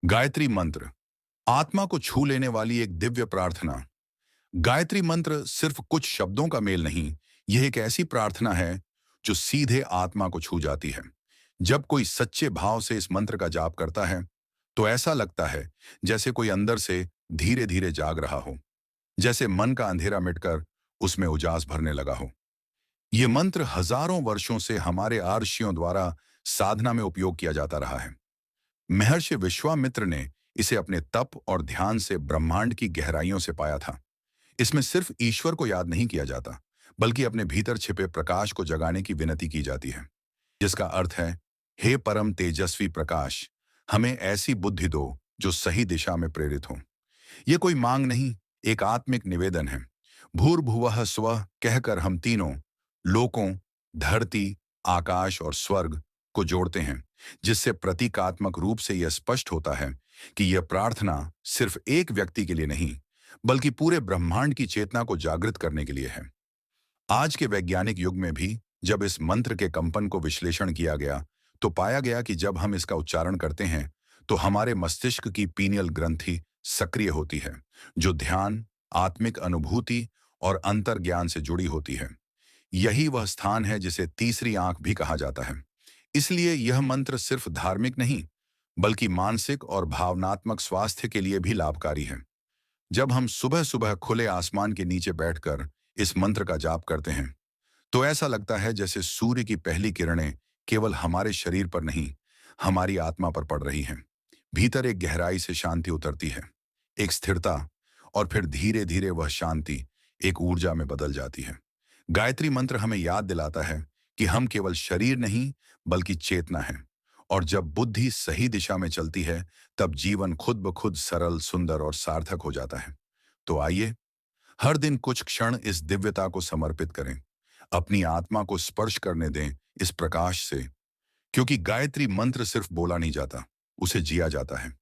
गायत्री मंत्र आत्मा को छू लेने वाली एक दिव्य प्रार्थना। गायत्री मंत्र सिर्फ कुछ शब्दों का मेल नहीं, यह एक ऐसी प्रार्थना है जो सीधे आत्मा को छू जाती है। जब कोई सच्चे भाव से इस मंत्र का जाप करता है तो ऐसा लगता है जैसे कोई अंदर से धीरे धीरे जाग रहा हो, जैसे मन का अंधेरा मिटकर उसमें उजास भरने लगा हो। यह मंत्र हजारों वर्षों से हमारे ऋषियों द्वारा साधना में उपयोग किया जाता रहा है। महर्षि विश्वामित्र ने इसे अपने तप और ध्यान से ब्रह्मांड की गहराइयों से पाया था। इसमें सिर्फ ईश्वर को याद नहीं किया जाता, बल्कि अपने भीतर छिपे प्रकाश को जगाने की विनती की जाती है, जिसका अर्थ है, हे परम तेजस्वी प्रकाश, हमें ऐसी बुद्धि दो जो सही दिशा में प्रेरित हो। ये कोई मांग नहीं, एक आत्मिक निवेदन है। भूर्भुवः स्वः कहकर हम तीनों लोकों, धरती, आकाश और स्वर्ग को जोड़ते हैं, जिससे प्रतीकात्मक रूप से यह स्पष्ट होता है कि यह प्रार्थना सिर्फ एक व्यक्ति के लिए नहीं, बल्कि पूरे ब्रह्मांड की चेतना को जागृत करने के लिए है। आज के वैज्ञानिक युग में भी जब इस मंत्र के कंपन को विश्लेषण किया गया, तो पाया गया कि जब हम इसका उच्चारण करते हैं तो हमारे मस्तिष्क की पीनियल ग्रंथि सक्रिय होती है, जो ध्यान, आत्मिक अनुभूति और अंतर्ज्ञान से जुड़ी होती है। यही वह स्थान है जिसे तीसरी आंख भी कहा जाता है। इसलिए यह मंत्र सिर्फ धार्मिक नहीं, बल्कि मानसिक और भावनात्मक स्वास्थ्य के लिए भी लाभकारी है। जब हम सुबह सुबह खुले आसमान के नीचे बैठकर इस मंत्र का जाप करते हैं, तो ऐसा लगता है जैसे सूर्य की पहली किरणें केवल हमारे शरीर पर नहीं, हमारी आत्मा पर पड़ रही हैं। भीतर एक गहराई से शांति उतरती है, एक स्थिरता, और फिर धीरे धीरे वह शांति एक ऊर्जा में बदल जाती है। गायत्री मंत्र हमें याद दिलाता है कि हम केवल शरीर नहीं, बल्कि चेतना है, और जब बुद्धि सही दिशा में चलती है, तब जीवन खुद ब खुद सरल, सुंदर और सार्थक हो जाता है। तो आइए, हर दिन कुछ क्षण इस दिव्यता को समर्पित करें, अपनी आत्मा को स्पर्श करने दें इस प्रकाश से, क्योंकि गायत्री मंत्र सिर्फ बोला नहीं जाता, उसे जिया जाता है।